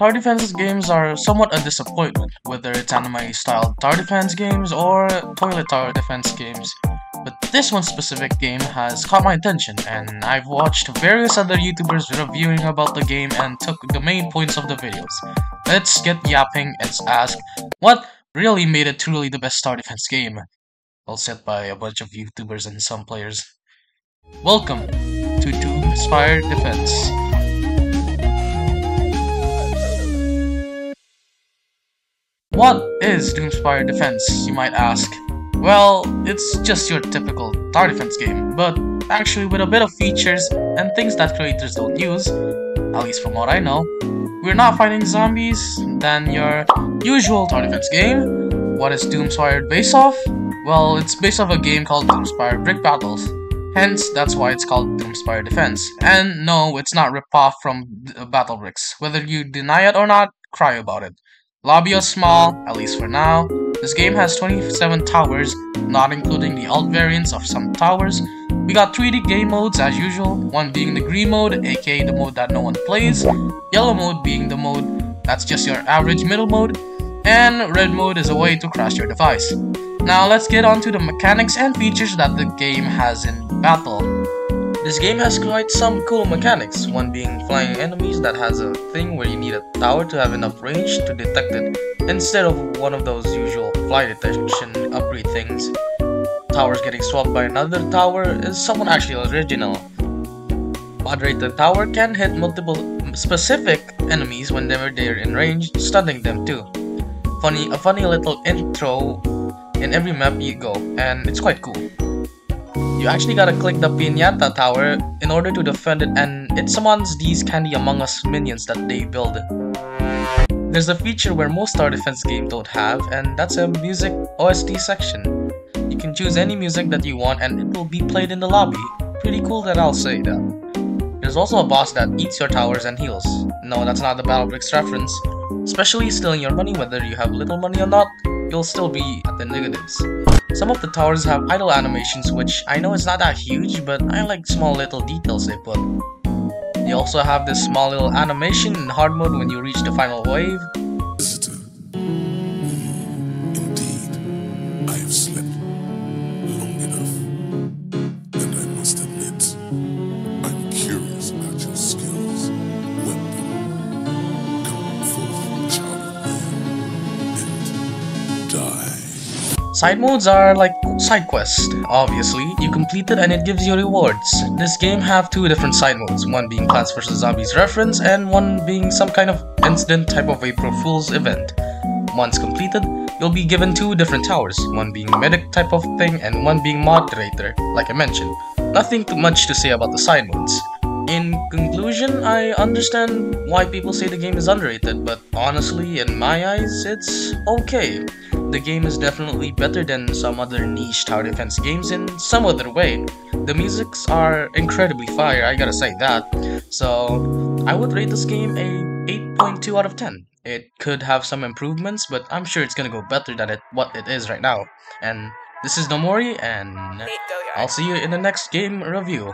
Tower defense games are somewhat a disappointment, whether it's anime-style tower defense games or toilet tower defense games. But this one specific game has caught my attention, and I've watched various other YouTubers reviewing about the game and took the main points of the videos. Let's get yapping and ask what really made it truly the best tower defense game, all set by a bunch of YouTubers and some players. Welcome to Doomspire Defense. What is Doomspire Defense, you might ask? Well, it's just your typical tower defense game, but actually with a bit of features and things that creators don't use, at least from what I know. We're not fighting zombies than your usual tower defense game. What is Doomspire based off? Well, it's based off a game called Doomspire Brick Battles. Hence, that's why it's called Doomspire Defense. And no, it's not ripped off from Battle Bricks. Whether you deny it or not, cry about it. Lobby is small, at least for now. This game has 27 towers, not including the alt variants of some towers. We got 3D game modes as usual, one being the green mode, aka the mode that no one plays, yellow mode being the mode that's just your average middle mode, and red mode is a way to crash your device. Now let's get on to the mechanics and features that the game has in battle. This game has quite some cool mechanics, one being flying enemies that has a thing where you need a tower to have enough range to detect it, instead of one of those usual fly detection upgrade things. Towers getting swapped by another tower is somewhat actually original. Moderated tower can hit multiple specific enemies whenever they're in range, stunning them too. A funny little intro in every map you go, and it's quite cool. You actually gotta click the Piñata Tower in order to defend it, and it summons these Candy Among Us minions that they build. There's a feature where most tower defense games don't have, and that's a music OST section. You can choose any music that you want and it will be played in the lobby. Pretty cool that I'll say that. There's also a boss that eats your towers and heals. No, that's not the Battle Bricks reference. Especially stealing your money, whether you have little money or not, you'll still be at the negatives. Some of the towers have idle animations, which I know is not that huge, but I like small little details they put. You also have this small little animation in hard mode when you reach the final wave. Visitor. Indeed, I have slept long enough, and I must admit, I'm curious about your skills. Weapon, come forth, child of man, and die. Side modes are like side quests, obviously. You complete it and it gives you rewards. This game have two different side modes, one being Plants vs Zombies reference and one being some kind of incident type of April Fool's event. Once completed, you'll be given two different towers, one being medic type of thing and one being moderator, like I mentioned. Nothing too much to say about the side modes. In conclusion, I understand why people say the game is underrated, but honestly, in my eyes, it's okay. The game is definitely better than some other niche tower defense games in some other way. The musics are incredibly fire, I gotta say that. So, I would rate this game a 8.2 out of 10. It could have some improvements, but I'm sure it's gonna go better than what it is right now. And this is Nomori, and I'll see you in the next game review.